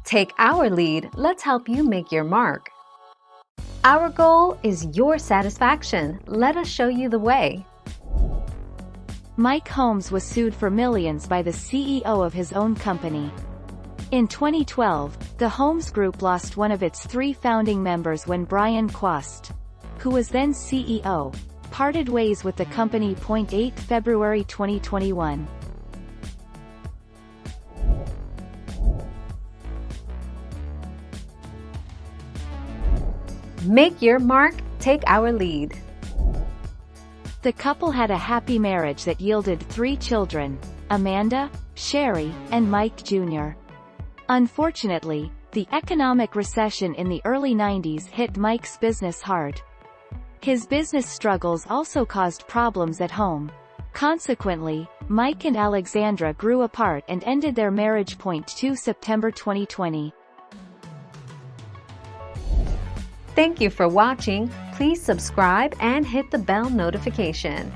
Take our lead, let's help you make your mark. Our goal is your satisfaction. Let us show you the way. Mike Holmes was sued for millions by the CEO of his own company. In 2012, the Holmes Group lost one of its 3 founding members when Brian Quast, who was then CEO, parted ways with the company. 8 February 2021. Make your mark, take our lead. The couple had a happy marriage that yielded 3 children, Amanda, Sherry, and Mike Jr. Unfortunately, the economic recession in the early 90s hit Mike's business hard. His business struggles also caused problems at home. Consequently, Mike and Alexandra grew apart and ended their marriage. 2 September 2020. Thank you for watching. Please subscribe and hit the bell notification.